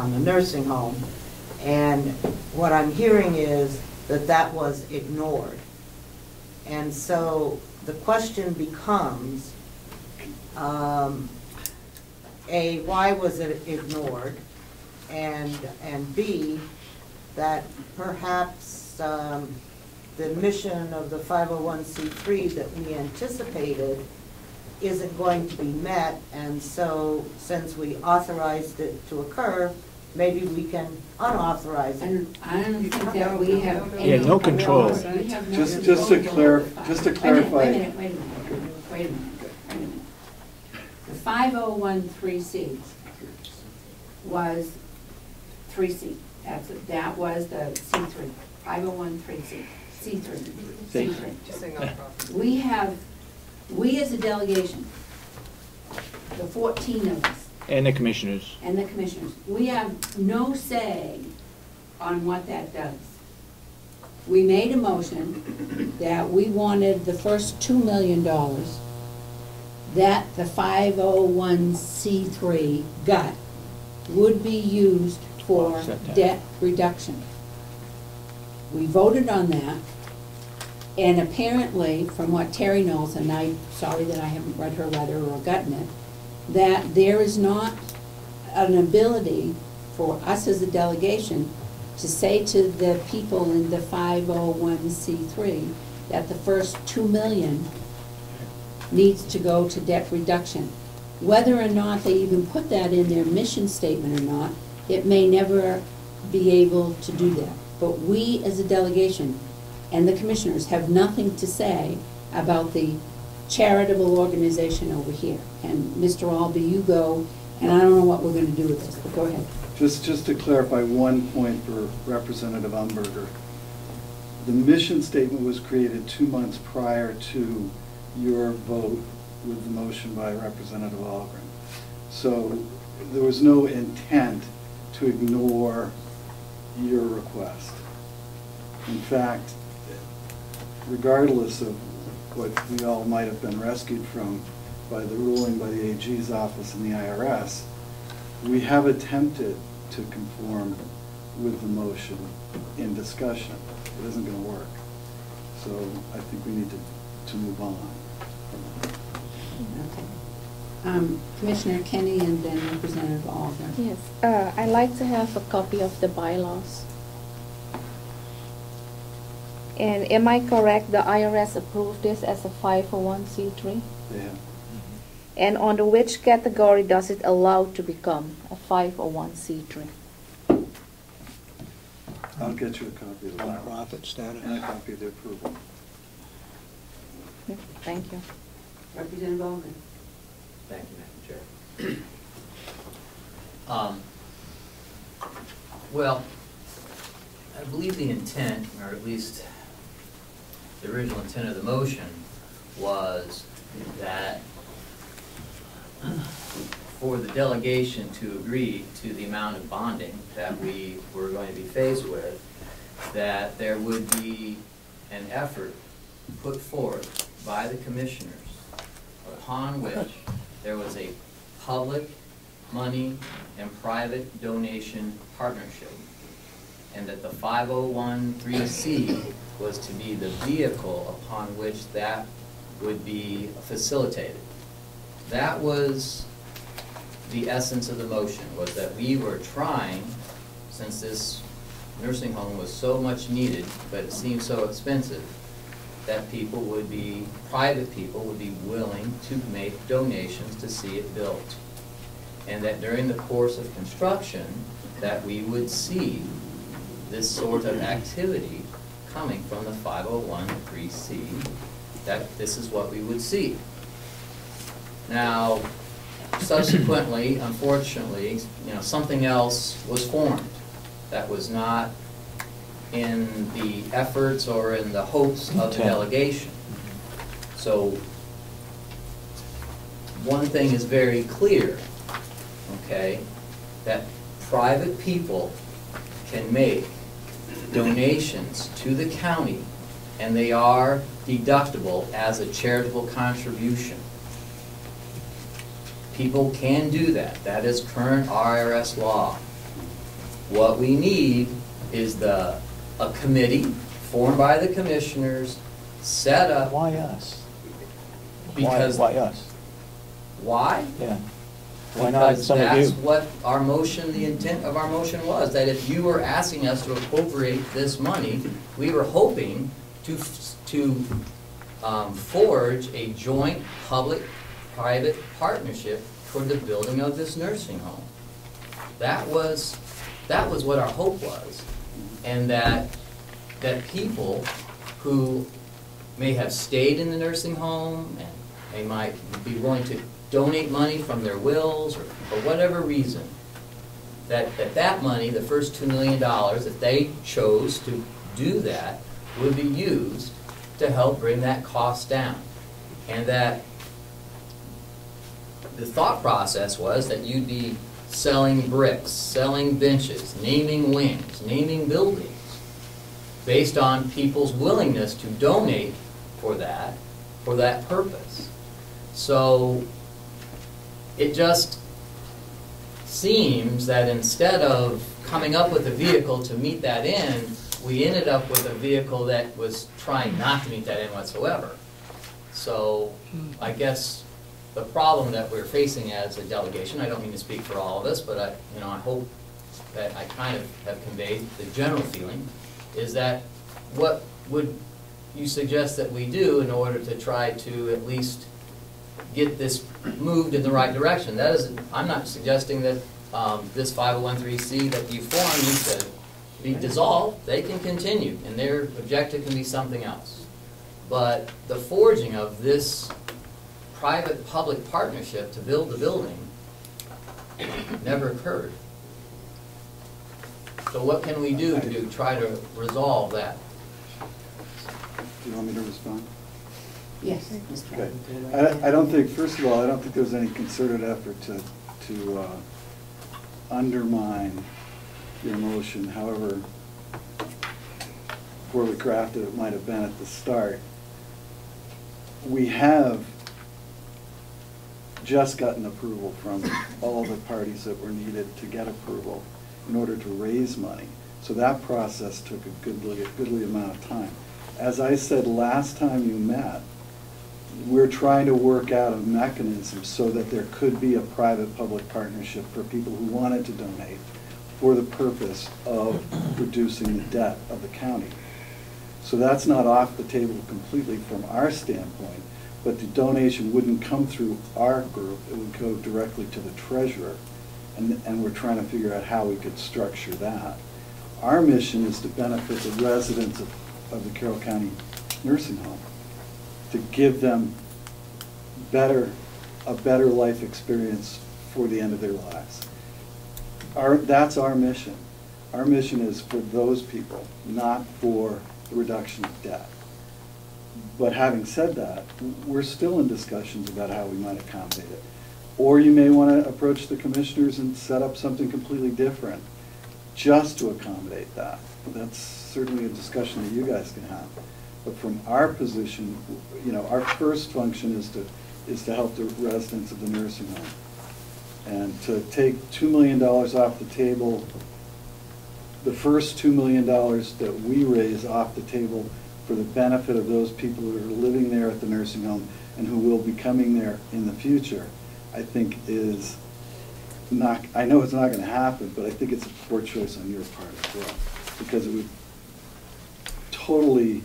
on the nursing home. And what I'm hearing is that that was ignored. And so the question becomes, A, why was it ignored? And B, that perhaps the mission of the 501c3 that we anticipated isn't going to be met, and so since we authorized it to occur, maybe we can unauthorize it. And I don't think that we have any no control. Just to clarify. Wait a minute. The 501(c)(3) was 3C. That was the C3. 501(c)(3). C3. We as a delegation, the 14 of us, And the commissioners. we have no say on what that does. We made a motion that we wanted the first $2 million that the 501c3 got would be used for debt reduction. We voted on that, and apparently, from what Terry knows, and I'm sorry that I haven't read her letter or gotten it, that there is not an ability for us as a delegation to say to the people in the 501c3 that the first $2 million needs to go to debt reduction. Whether or not they even put that in their mission statement or not, it may never be able to do that. But we as a delegation and the commissioners have nothing to say about the charitable organization over here. And Mr. Albee, you go, and I don't know what we're going to do with this, but go ahead. Just to clarify one point for Representative Umberger. The mission statement was created 2 months prior to your vote with the motion by Representative Algren. So there was no intent to ignore your request. In fact, regardless of what we all might have been rescued from by the ruling by the AG's office and the IRS, we have attempted to conform with the motion in discussion. It isn't going to work. So I think we need to move on. Okay. Commissioner Kenny and then Representative Alder. Yes, I'd like to have a copy of the bylaws. And am I correct, the IRS approved this as a 501c3? Yeah. And under which category does it allow to become a 501c3? I'll get you a copy of the bylaws Nonprofit status. and a copy of the approval. Thank you. Representative Alder. Thank you, Madam Chair. Well, I believe the intent, or at least the original intent of the motion, was that for the delegation to agree to the amount of bonding that we were going to be faced with, that there would be an effort put forth by the commissioners upon which there was a public money and private donation partnership, and that the 501(c) was to be the vehicle upon which that would be facilitated. That was the essence of the motion, was that we were trying, since this nursing home was so much needed, but it seemed so expensive, that people would be, private people would be willing to make donations to see it built. And that during the course of construction, that we would see this sort of activity coming from the 501(c), that this is what we would see. Now, subsequently, unfortunately, something else was formed that was not in the efforts or in the hopes of the delegation. So one thing is very clear, okay, that private people can make donations to the county, and they are deductible as a charitable contribution. People can do that. That is current IRS law. What we need is a committee formed by the commissioners, set up. Why us? Because. Why us? Why? Yeah. Why not Because some of that's you? what our motion, the intent of our motion was, that if you were asking us to appropriate this money, we were hoping to forge a joint public-private partnership for the building of this nursing home. That was what our hope was, and that people who may have stayed in the nursing home and they might be willing to donate money from their wills or for whatever reason, that money, the first $2 million, if they chose to do that, would be used to help bring that cost down. And that the thought process was that you'd be selling bricks, selling benches, naming wings, naming buildings, based on people's willingness to donate for that purpose. So it just seems that instead of coming up with a vehicle to meet that end, we ended up with a vehicle that was trying not to meet that end whatsoever. So I guess the problem that we're facing as a delegation, I don't mean to speak for all of us, but I hope that I kind of have conveyed the general feeling, is that what would you suggest that we do in order to try to at least get this moved in the right direction? That is, I'm not suggesting that this 501(c) that you formed needs to be dissolved. They can continue, and their objective can be something else. But the forging of this private-public partnership to build the building never occurred. So what can we do to try to resolve that? Do you want me to respond? Yes, Mr. Okay. Chairman. I don't think, first of all, I don't think there was any concerted effort to undermine your motion, however poorly crafted it might have been at the start. We have just gotten approval from all the parties that were needed to get approval in order to raise money. So that process took a goodly amount of time. As I said last time you met, we're trying to work out a mechanism so that there could be a private-public partnership for people who wanted to donate for the purpose of reducing the debt of the county. So that's not off the table completely from our standpoint, but the donation wouldn't come through our group, it would go directly to the treasurer, and we're trying to figure out how we could structure that. Our mission is to benefit the residents of the Carroll County nursing home, to give them a better life experience for the end of their lives. That's our mission. Our mission is for those people, not for the reduction of debt. But having said that, we're still in discussions about how we might accommodate it. Or you may want to approach the commissioners and set up something completely different just to accommodate that. That's certainly a discussion that you guys can have. But from our position, our first function is to help the residents of the nursing home. And to take $2 million off the table, the first $2 million that we raise off the table for the benefit of those people who are living there at the nursing home and who will be coming there in the future, I think is not, I know it's not going to happen, but I think it's a poor choice on your part as well, because it would totally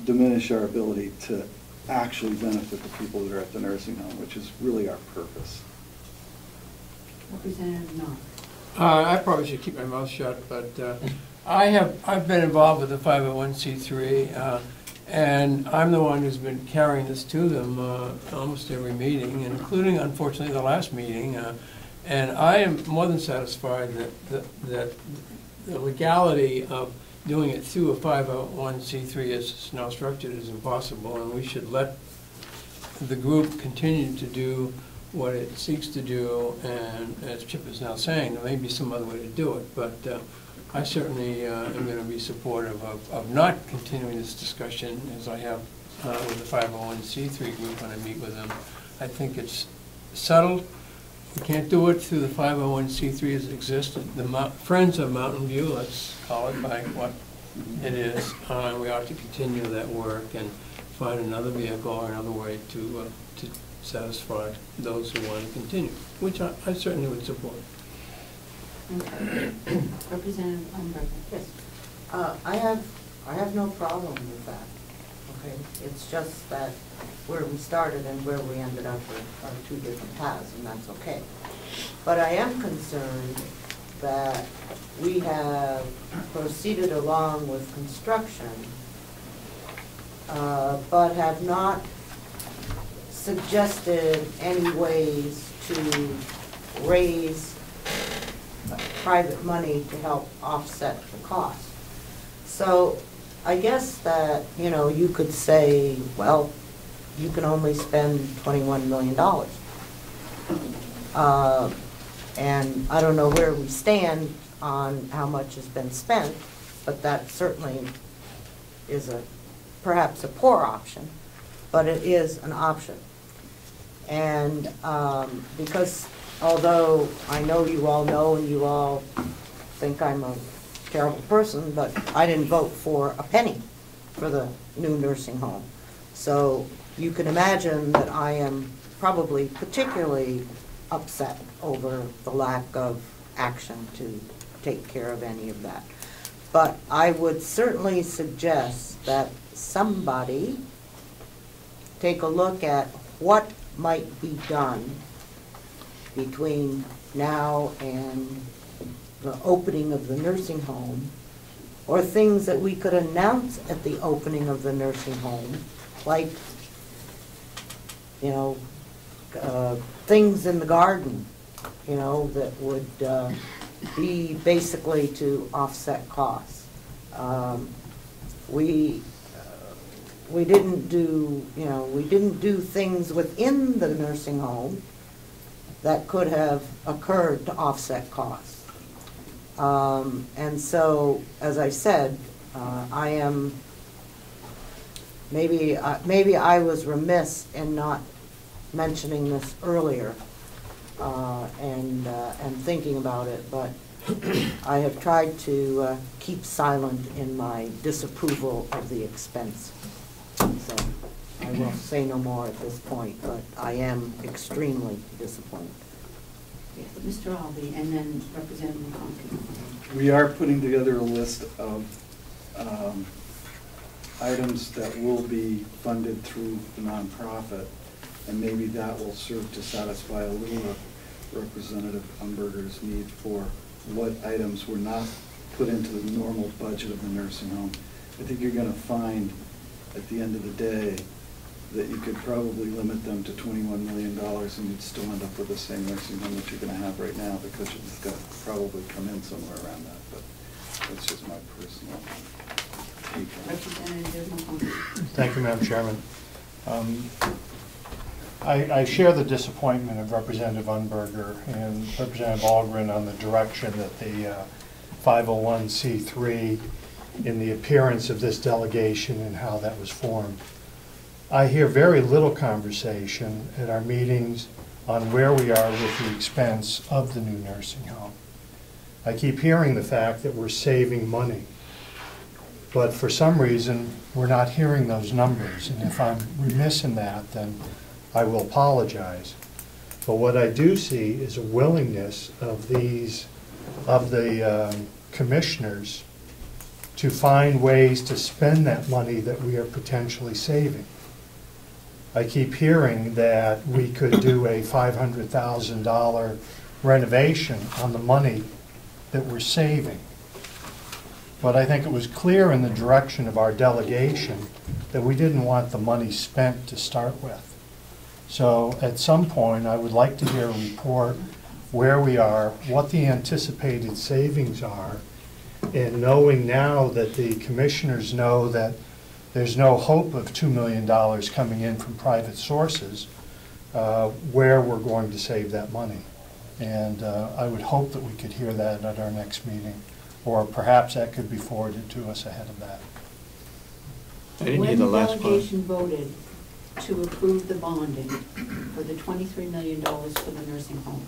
diminish our ability to actually benefit the people that are at the nursing home, which is really our purpose. Representative Knox. I probably should keep my mouth shut, but I've been involved with the 501c3, and I'm the one who's been carrying this to them almost every meeting, including, unfortunately, the last meeting. And I am more than satisfied that the legality of doing it through a 501c3 as it's now structured is impossible, and we should let the group continue to do what it seeks to do, and as Chip is now saying, there may be some other way to do it, but I certainly am going to be supportive of not continuing this discussion as I have with the 501c3 group when I meet with them. I think it's settled, We can't do it through the 501c3 as it existed. The Friends of Mountain View, let's call it by what it is. We ought to continue that work and find another vehicle or another way to satisfy those who want to continue, which I certainly would support. Okay. Representative Umberger. Yes. I have no problem with that, okay? It's just that where we started and where we ended up are two different paths, and that's okay. But I am concerned that we have proceeded along with construction, but have not suggested any ways to raise private money to help offset the cost. So I guess that, you could say, well, you can only spend $21 million. And I don't know where we stand on how much has been spent, but that certainly is perhaps a poor option, but it is an option. And because although I know you all know and you all think I'm a terrible person, but I didn't vote for a penny for the new nursing home. So you can imagine that I am probably particularly upset over the lack of action to take care of any of that. But I would certainly suggest that somebody take a look at what might be done between now and the opening of the nursing home, or things that we could announce at the opening of the nursing home, like, things in the garden, that would be basically to offset costs. We didn't do things within the nursing home that could have occurred to offset costs. And so, as I said, maybe I was remiss in not mentioning this earlier and thinking about it, but I have tried to keep silent in my disapproval of the expense. So I will say no more at this point, but I am extremely disappointed. Yes, Mr. Albee, and then Representative McConkey. We are putting together a list of items that will be funded through the nonprofit, and maybe that will serve to satisfy a little of Representative Umberger's need for what items were not put into the normal budget of the nursing home. I think you're going to find at the end of the day that you could probably limit them to $21 million and you'd still end up with the same nursing home that you're going to have right now, because it's going to probably come in somewhere around that. But that's just my personal viewpoint. Representative McConkey. Thank you, Madam Chairman. I share the disappointment of Representative Umberger and Representative Algren on the direction that the 501c3 in the appearance of this delegation and how that was formed. I hear very little conversation at our meetings on where we are with the expense of the new nursing home. I keep hearing the fact that we're saving money, but for some reason we're not hearing those numbers, and if I'm remiss in that, then I will apologize. But what I do see is a willingness of the commissioners to find ways to spend that money that we are potentially saving. I keep hearing that we could do a $500,000 renovation on the money that we're saving. But I think it was clear in the direction of our delegation that we didn't want the money spent to start with. So at some point, I would like to hear a report where we are, what the anticipated savings are, and knowing now that the commissioners know that there's no hope of $2 million coming in from private sources, where we're going to save that money. And I would hope that we could hear that at our next meeting, or perhaps that could be forwarded to us ahead of that. When the delegation voted to approve the bonding for the $23 million for the nursing home,